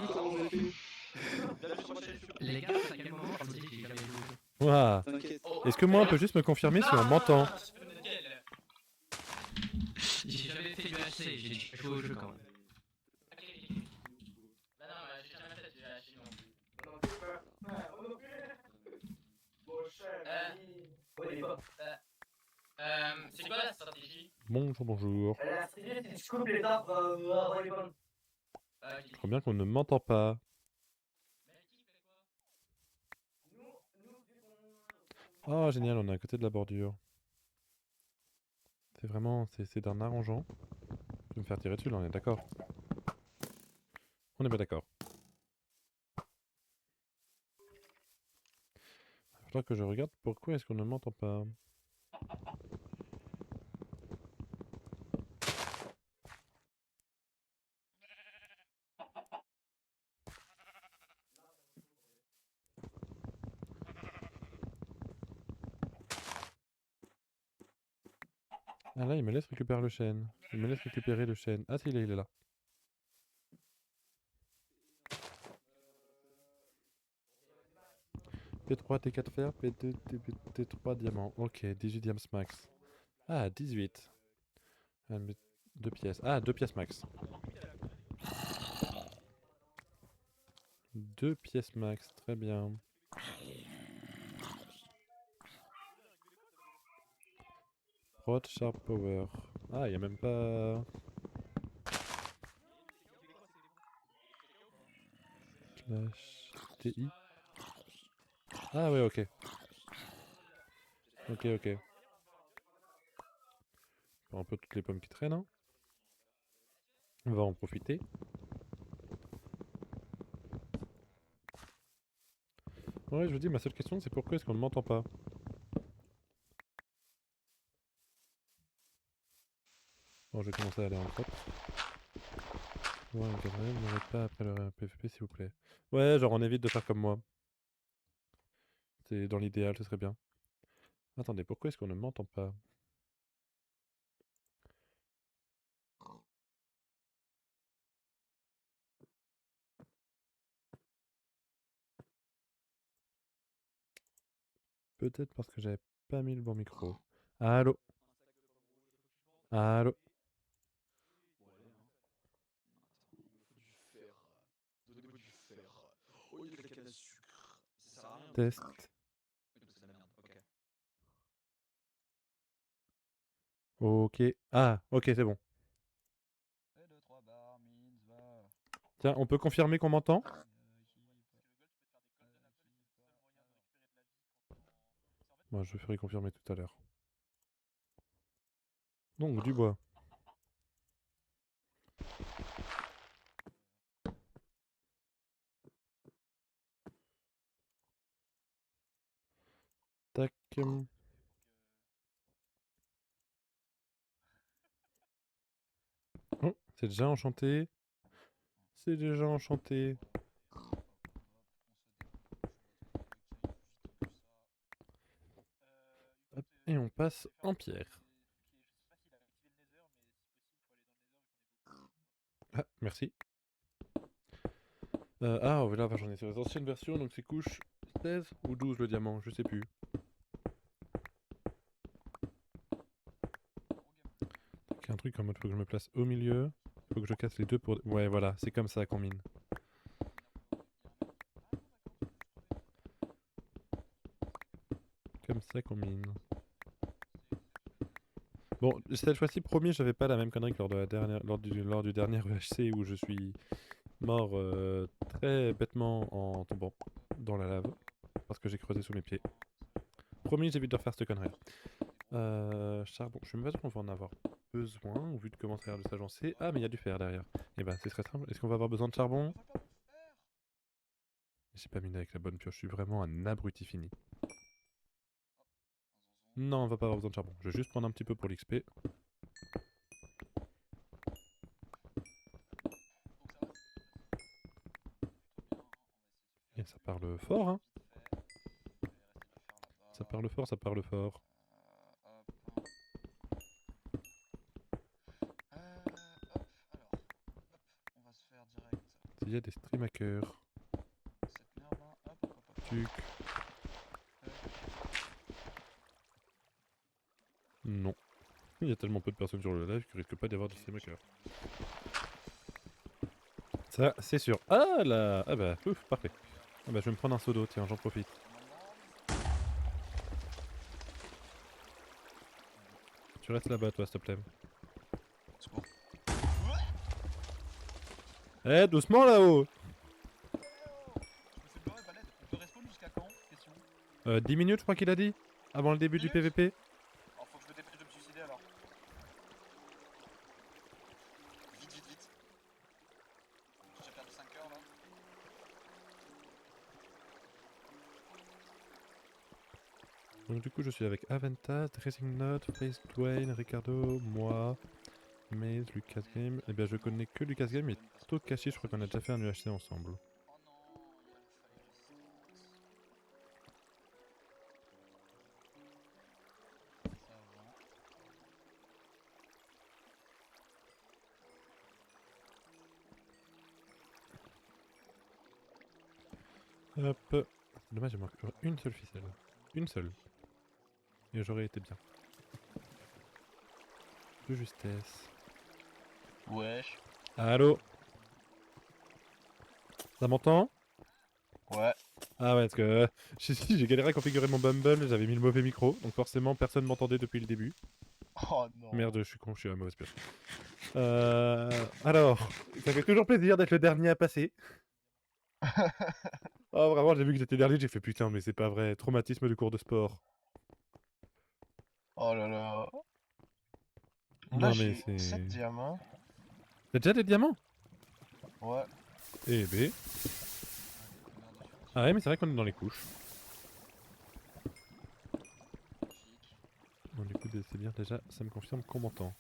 comment vous avez fait? Les gars, c'est à quel moment je me dis que j'ai jamais joué au jeu? Ouah. T'inquiète. Est-ce que moi on peut juste me confirmer si on m'entend? J'ai jamais fait du HC, j'ai déjà joué au jeu quand même. Bah non, j'ai jamais fait du HC non plus. C'est quoi la stratégie? Bonjour, bonjour. La stratégie, c'est que tu coupes les arbres avant les pommes. Je crois bien qu'on ne m'entend pas. Oh génial, on est à côté de la bordure. C'est vraiment, c'est d'un arrangeant. Je vais me faire tirer dessus là, on est d'accord? On n'est pas d'accord. Il faudra que je regarde pourquoi est-ce qu'on ne m'entend pas. Ah là, il me laisse récupérer le chêne. Il me laisse récupérer le chêne. Ah si, il est là. P3, T4 fer, P2, T3 diamants. Ok, 18 diams max. Ah, 18. 2 pièces. Ah, 2 pièces max. 2 pièces max, très bien. Rod Sharp Power. Ah, il a même pas... Slash TI. Ah ouais, ok. Ok, ok. Un peu toutes les pommes qui traînent, hein. On va en profiter. Ouais, je vous dis, ma seule question, c'est pourquoi est-ce qu'on ne m'entend pas? Bon, je vais commencer à aller en grotte. Ouais, quand même, n'arrête pas après le PVP, s'il vous plaît. Ouais, genre on évite de faire comme moi. C'est dans l'idéal, ce serait bien. Attendez, pourquoi est-ce qu'on ne m'entend pas? Peut-être parce que j'avais pas mis le bon micro. Allô? Allô? Donnez-moi du fer. Oh, il y a de la canne à sucre. Ça sert à rien. Test. Oui, donc c'est de la merde. Ok. Ok. Ah, ok, c'est bon. Tiens, on peut confirmer qu'on m'entend? Moi, je ferai confirmer tout à l'heure. Donc, du bois. Tac. Oh, c'est déjà enchanté. C'est déjà enchanté. Hop, et on passe en pierre. Ah, merci. Ah, oh, là, j'en ai sur les anciennes versions, donc c'est couche 16 ou 12 le diamant, je sais plus. Il y a un truc en mode faut que je me place au milieu. Faut que je casse les deux pour... Ouais, voilà, c'est comme ça qu'on mine. Comme ça qu'on mine. Bon, cette fois-ci, promis, j'avais pas la même connerie que lors du dernier EHC où je suis mort très bêtement en tombant dans la lave. Parce que j'ai creusé sous mes pieds. Promis, j'évite de refaire cette connerie. Charbon, je suis même pas sûr qu'on va en avoir besoin, au vu de comment ça a l'air de s'agencer. Ah, mais il y a du fer derrière. Et bah, c'est très simple. Est-ce qu'on va avoir besoin de charbon? J'ai pas miné avec la bonne pioche, je suis vraiment un abruti fini. Non, on va pas avoir besoin de charbon. Je vais juste prendre un petit peu pour l'XP. Et ça parle fort, hein. Ça parle fort, ça parle fort. s'il y a des stream hackers. Cette merde là, hop, hop, hop. Tuc. Non. Il y a tellement peu de personnes sur le live qu'il risque pas d'y avoir de stream hackers. Ça, c'est sûr. Ah là. Ah bah, ouf, parfait. Ah bah, je vais me prendre un seau d'eau, tiens, j'en profite. Tu restes là-bas, toi, s'il te plaît. Secours. Eh, doucement là-haut. Je me fais beurrer, balèze. On peut respawn jusqu'à quand? Question. 10 minutes, je crois qu'il a dit. Avant le début du 10 PVP. Alors faut que je me dépêche de me suicider alors. Vite, vite, vite. J'ai déjà perdu 5 heures là. Donc du coup, je suis avec Aventas, Dressing Note, Face Dwayne, Ricardo, moi, Maze, Lucas Game. Eh bien, je connais que Lucas Game et Tokashi, je crois qu'on a déjà fait un UHC ensemble. Oh non, il y a le fire resistance. Ça avant. Hop. Dommage, il manque une seule ficelle. Une seule. Et j'aurais été bien. De justesse. Wesh. Allô? Ça m'entend? Ouais. Ah ouais, parce que j'ai galéré à configurer mon Bumble, j'avais mis le mauvais micro, donc forcément personne m'entendait depuis le début. Oh non. Merde, je suis con, je suis à mauvaise pioche. Alors, ça fait toujours plaisir d'être le dernier à passer. Oh vraiment, j'ai vu que j'étais dernier, j'ai fait putain, mais c'est pas vrai, traumatisme du cours de sport. Oh là là. Non, Là mais j'ai c'est- 7 diamants. T'as déjà des diamants? Ouais. Eh ben. Ah ouais, mais c'est vrai qu'on est dans les couches. Bon, du coup, c'est bien déjà, ça me confirme qu'on m'entend.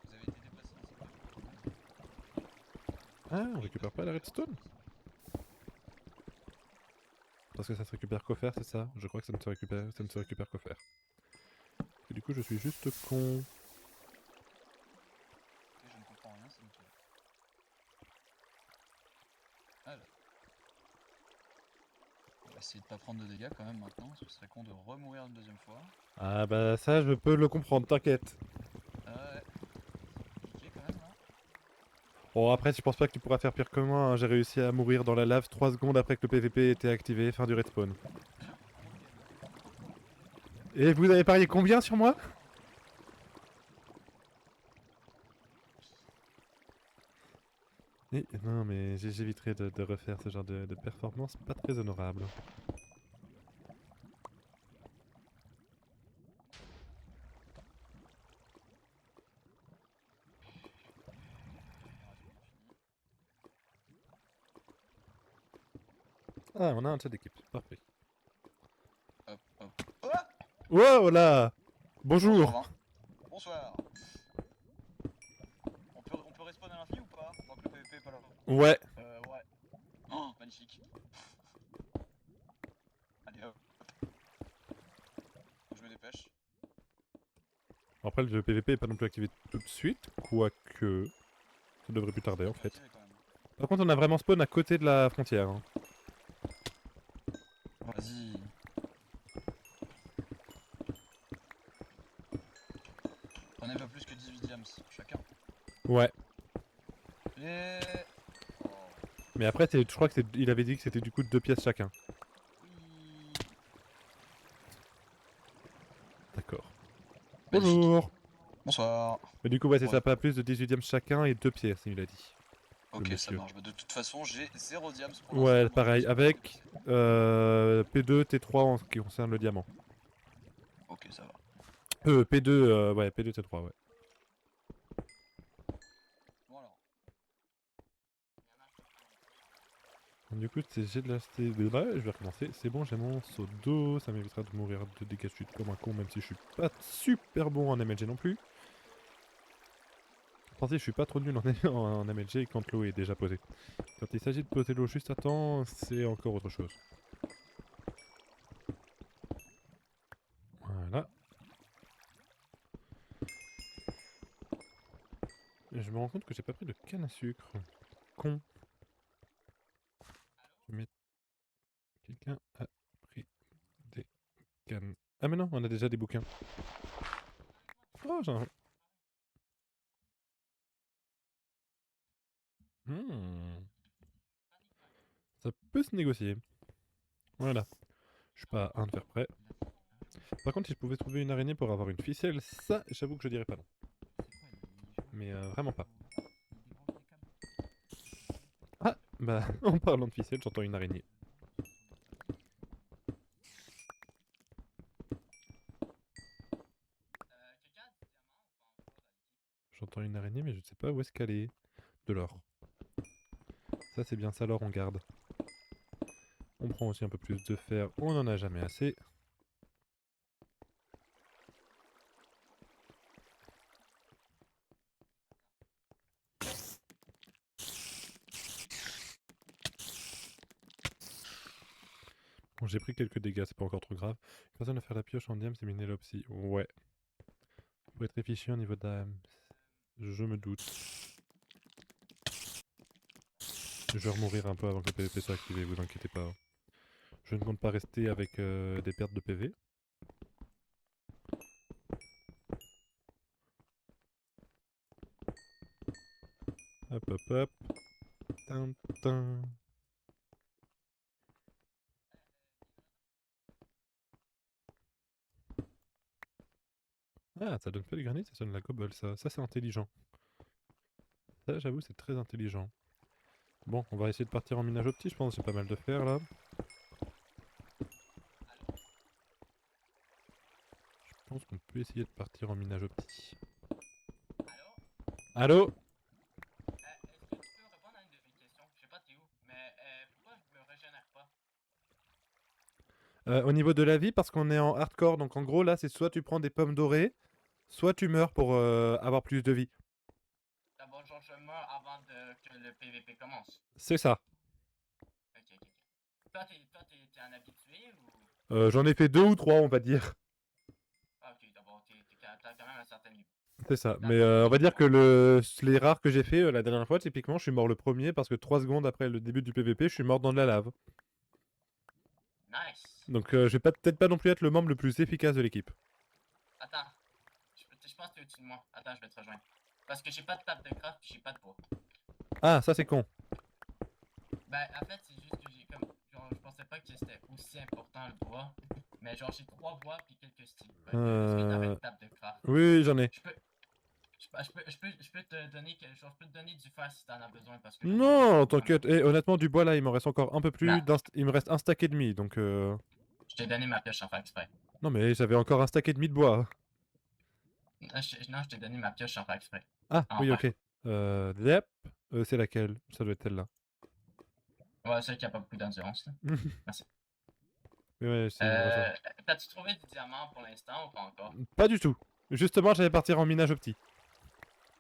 Vous avez été déplacé dans cette Ah, on récupère pas la redstone? Parce que ça se récupère qu'au fer, c'est ça? Je crois que ça ne se récupère qu'au fer. Et du coup, je suis juste con. Ok, je ne comprends rien, c'est nickel. Alors. On va essayer de pas prendre de dégâts quand même maintenant, ce serait con de remourir une deuxième fois. Ah bah ça, je peux le comprendre, t'inquiète. Ah ouais. C'est compliqué quand même là. Bon, après, je pense pas que tu pourras faire pire que moi, hein. J'ai réussi à mourir dans la lave 3 secondes après que le PVP était activé, fin du respawn. Et vous avez parié combien sur moi? Non, mais j'éviterai de refaire ce genre de performance pas très honorable. Ah, on a un chat d'équipe, parfait. Hop, hop. Ah Wow, là! Bonjour! Bonjour. Bonsoir. On peut respawn à l'infini ou pas? Tant que le PVP est pas là. Ouais. Ouais. Oh, magnifique. Allez hop. Faut que je me dépêche. Après, le PVP est pas non plus activé tout de suite, quoique... Ça devrait plus tarder, en fait. Activé quand même. Par contre, on a vraiment spawn à côté de la frontière. Hein. Vas-y. Prenez pas plus que 18 diams chacun. Ouais. Et... Oh. Mais après, je crois que il avait dit que c'était du coup 2 pièces chacun. Oui. D'accord. Magnifique. Bonjour! Bonsoir. Mais du coup, ouais, c'est Ouais. ça, pas plus de 18 diams chacun et 2 pièces, il a dit. Ok, ça monsieur. marche. Bah, de toute façon, j'ai 0 diams pour Ouais, l'instant, pareil, donc je avec sais pas. P2, T3 en ce qui concerne le diamant. Ok, ça va. P2, ouais, P2, T3, ouais. Bon alors. Du coup, j'ai de la je vais recommencer. C'est bon, j'ai mon seau d'eau, ça m'évitera de mourir de dégâts chute comme un con, même si je suis pas super bon en MLG non plus. Pensez, je suis pas trop nul en MLG quand l'eau est déjà posée. Quand il s'agit de poser l'eau juste à temps, c'est encore autre chose. Voilà. Je Je me rends compte que j'ai pas pris de canne à sucre. Con. Je vais mettre... Quelqu'un a pris des cannes. Ah mais non, on a déjà des bouquins. Oh, j'en... Ça peut se négocier. Voilà. Je suis pas à un de faire prêt. Par contre, si je pouvais trouver une araignée pour avoir une ficelle, ça, j'avoue que je dirais pas non. Mais vraiment pas. Ah, bah, en parlant de ficelle, j'entends une araignée. J'entends une araignée, mais je sais pas où est-ce qu'elle est. De l'or. Ça, c'est bien ça, l'or, on garde. On prend aussi un peu plus de fer, on en a jamais assez. Bon, j'ai pris quelques dégâts, c'est pas encore trop grave. Personne à faire la pioche en diam, c'est Minelopsy. Ouais. Faut être efficient au niveau d'âme. Je me doute. Je vais remourir un peu avant que le PVP soit activé, vous inquiétez pas. Je ne compte pas rester avec des pertes de PV. Hop hop hop. Tin. Ah, ça donne pas du granit, ça donne la cobble, ça. Ça, c'est intelligent. Ça, j'avoue, c'est très intelligent. Bon, on va essayer de partir en minage opti, je pense, j'ai pas mal de fer, là. Je pense qu'on peut essayer de partir en minage opti. Allô? Est-ce que tu peux répondre à une de mes questions? Je sais pas t'es où, mais pourquoi je me régénère pas? Au niveau de la vie, parce qu'on est en hardcore, donc en gros, là, c'est soit tu prends des pommes dorées, soit tu meurs pour avoir plus de vie. D'abord, genre, je meurs avant que le PVP commence. C'est ça. Ok. Toi, t'es un habitué ou... J'en ai fait 2 ou 3, on va dire. Ah, ok, d'abord, t'as quand même un certain niveau. C'est ça. Mais on va dire que les rares que j'ai fait la dernière fois, typiquement, je suis mort le premier parce que 3 secondes après le début du PVP, je suis mort dans de la lave. Nice. Donc je vais peut-être pas non plus être le membre le plus efficace de l'équipe. Attends, je pense que t'es au-dessus de moi. Attends, je vais te rejoindre. Parce que j'ai pas de table de craft, j'ai pas de bois. Ah, ça c'est con. Ben, en fait, c'est juste que j'ai comme... Genre, je pensais pas que c'était aussi important le bois. Mais genre, j'ai 3 bois puis quelques sticks. Est-ce que t'avais une table de craft? Oui, j'en ai. Je peux te donner je peux te donner du fer si t'en as besoin parce que... Non, t'inquiète. Et honnêtement, du bois là, il m'en reste encore un peu plus. Il me reste un stack et demi, donc... Je t'ai donné ma pioche sans faire exprès. Non mais j'avais encore un stack et demi de bois. Non, je t'ai donné ma pioche sans faire exprès. Ah, oui, Enfin. ok. Yep. C'est laquelle? Ça doit être celle-là. Ouais, celle qui a pas beaucoup d'endurance. Merci. Ouais, c'est vrai. T'as-tu trouvé du diamant pour l'instant ou pas encore? Pas du tout. Justement, j'allais partir en minage opti.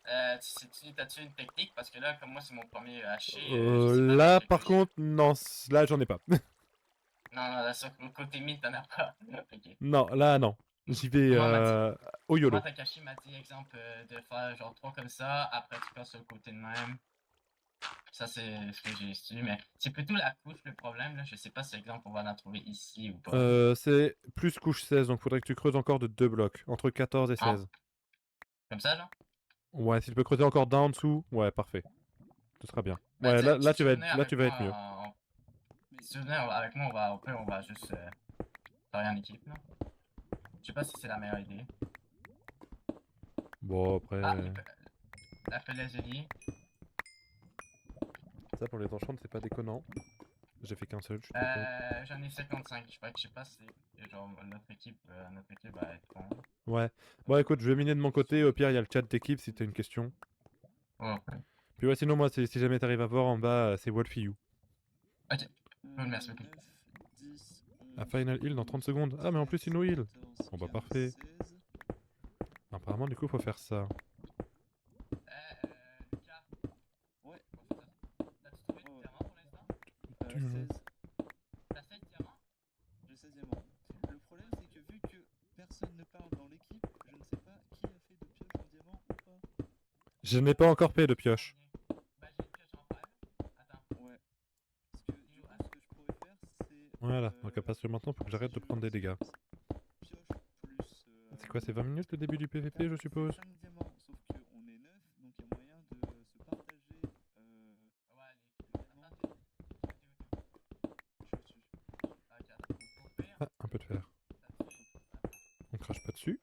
T'as-tu une technique? Parce que là, comme moi, c'est mon premier haché. Là, par contre, non, là, j'en ai pas. Non, là, sur le côté mid, t'en as pas. Ok. Non, là, non. J'y vais au YOLO. Moi, Takashi m'a dit, exemple, de faire genre 3 comme ça, après tu passes sur le côté de même. Ça, c'est ce que j'ai su, mais c'est plutôt la couche le problème, là. Je sais pas si, exemple, on va en trouver ici ou pas. C'est plus couche 16, donc faudrait que tu creuses encore de 2 blocs, entre 14 et 16. Comme ça, là? Ouais, si tu peux creuser encore d'un en dessous, ouais, parfait. Ce sera bien. Ben, Ouais, là, tu vas être mieux. Si tu venais avec moi, on va juste travailler en équipe, là. Je sais pas si c'est la meilleure idée. Bon, après... Appelle les alliés. Ça, pour les enchants, c'est pas déconnant. J'ai fait qu'un seul, je suis J'en ai 55, je sais pas si genre notre équipe va être con. Ouais. Bon, écoute, je vais miner de mon côté. Au pire, il y a le chat d'équipe si t'as une question. Ouais. Puis ouais, sinon, moi, si jamais t'arrives à voir en bas, c'est Wolfie. Ok. Merci beaucoup. À Final Heal dans 30 secondes. Ah, mais en plus, il nous heal. Bon, bah, parfait. Apparemment, du coup, faut faire ça. Lucas. Ouais. T'as-tu trouvé du diamant pour l'instant? 16. T'as 7 diamants? J'ai 16 diamants. Le problème, c'est que vu que personne ne parle dans l'équipe, je ne sais pas qui a fait de pioche en diamant ou pas. Je n'ai pas encore fait de pioche. Bah, j'ai une pioche en fer. Attends. Ouais. Parce que du coup, ce que je pourrais faire, c'est. Voilà, donc à partir de maintenant, faut que j'arrête de prendre des dégâts. Pioche plus. C'est quoi, c'est 20 minutes le début du PVP, je suppose? 5 diamants, sauf qu'on est 9, donc il y a moyen de se partager. Ouais, allez. Je suis au-dessus. Ok, attends. Au pire, Ah, un peu de fer. ça te fait. On crache pas dessus.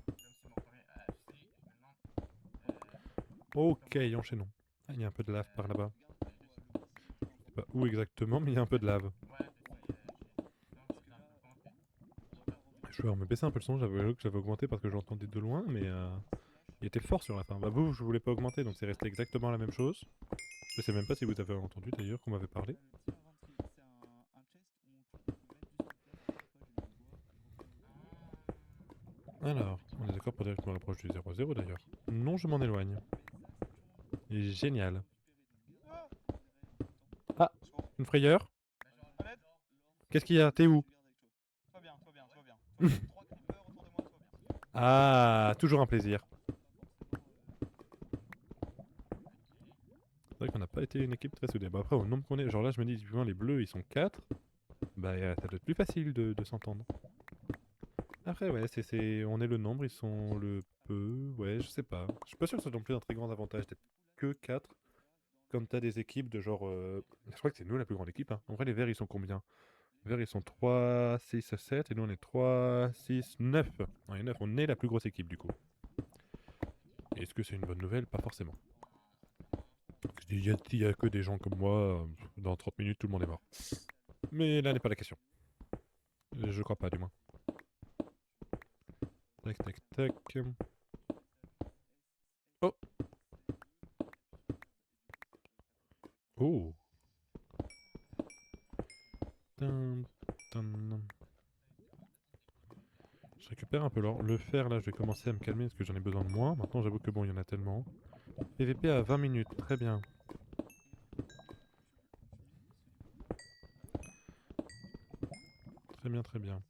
Comme c'est mon premier AFC, je me demande. Ok, enchaînons. Ah, il y a un peu de lave par là-bas. Je sais pas où exactement, mais il y a un peu de lave. Ouais, c'est ça. Donc, c'est un peu compliqué. Je vais me baisser un peu le son, j'avais que j'avais augmenté parce que j'entendais de loin, mais il était fort sur la fin. Bah vous, je voulais pas augmenter, donc c'est resté exactement la même chose. Je sais même pas si vous avez entendu d'ailleurs qu'on m'avait parlé. Alors, on est d'accord pour dire que je me rapproche du 0-0 d'ailleurs. Non, je m'en éloigne. Génial. Ah, une frayeur? Qu'est-ce qu'il y a? T'es où? Tout va bien, tout va bien, tout va bien. Tout va bien. 3 creepers autour de moi, tout va bien. Ah, toujours un plaisir. C'est vrai qu'on n'a pas été une équipe très soudée. Bah après, au nombre qu'on est, genre là, je me dis, typiquement, les bleus, ils sont 4. Bah, ça doit être plus facile de s'entendre. Après, ouais, on est le nombre, ils sont le peu. Ouais, je sais pas. Je suis pas sûr que ce soit non plus un très grand avantage d'être que 4. Comme t'as des équipes de genre. Je crois que c'est nous la plus grande équipe. Hein. En vrai, les verts, ils sont combien? Les verts, ils sont 3, 6, 7. Et nous, on est 3, 6, 9. On est 9. On est la plus grosse équipe du coup. Et est-ce que c'est une bonne nouvelle? Pas forcément. Il y a que des gens comme moi. Dans 30 minutes, tout le monde est mort. Mais là n'est pas la question. Je crois pas, du moins. Tac, tac, tac. Oh! Oh! Dun, dun. Je récupère un peu l'or. Le fer, là, je vais commencer à me calmer parce que j'en ai besoin de moins. Maintenant, j'avoue que bon, il y en a tellement. PVP à 20 minutes, très bien. Très bien, très bien.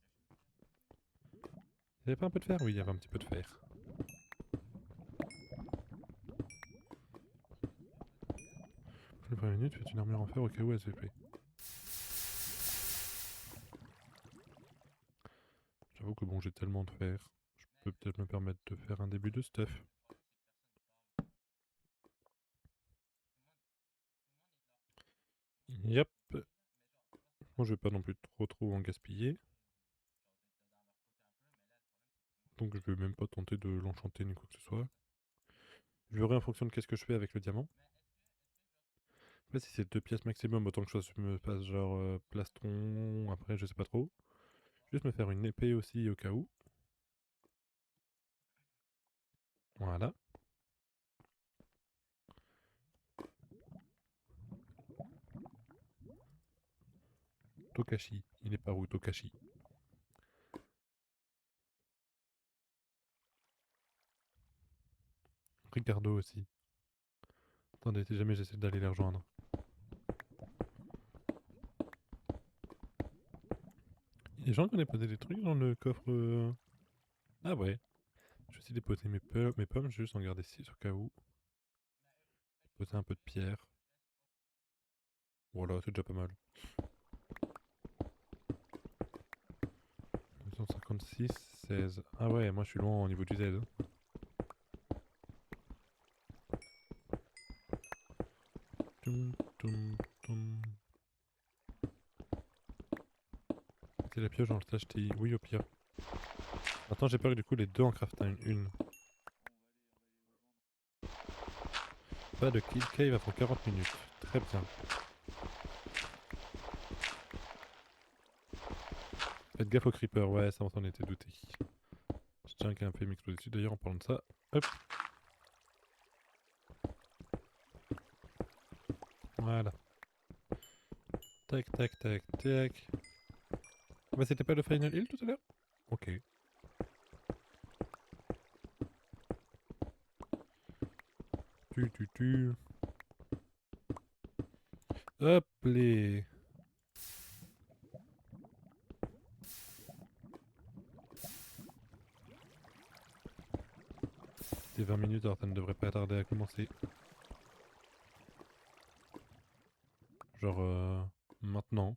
Il y avait pas un peu de fer? Oui, il y avait un petit peu de fer. Les 20 minutes, faites une armure en fer au cas où SVP. J'avoue que bon, j'ai tellement de fer. Je peux peut-être me permettre de faire un début de stuff. Yep. Moi, je vais pas non plus trop en gaspiller. Donc je vais même pas tenter de l'enchanter ni quoi que ce soit. Je verrai en fonction de qu'est-ce que je fais avec le diamant. Après, si c'est 2 pièces maximum, autant que je me fasse genre plastron, après je sais pas trop. Juste me faire une épée aussi au cas où. Voilà. Tokashi. Il est par où Tokashi? Ricardo aussi. Attendez, si jamais j'essaie d'aller les rejoindre. Il y a des gens qui ont déposé des trucs dans le coffre. Ah ouais. Je vais aussi déposer mes pommes, je vais juste en garder 6 au cas où. Poser un peu de pierre. Voilà, c'est déjà pas mal. 256, 16. Ah ouais, moi je suis loin au niveau du Z. Toum, toum, toum. C'est la pioche dans le stage TI. Oui, au pire. Maintenant, j'ai peur que du coup les deux en craftent une. Pas de kill cave avant 40 minutes. Très bien. Faites gaffe aux creepers, ouais, ça on s'en était douté. Je tiens qu'un peu m'exploser dessus d'ailleurs en parlant de ça. Hop. Voilà. Tac, tac, tac, tac. Bah, c'était pas le final heal tout à l'heure? Ok. Tu. Hop les. C'était 20 minutes, alors ça ne devrait pas tarder à commencer. Genre maintenant.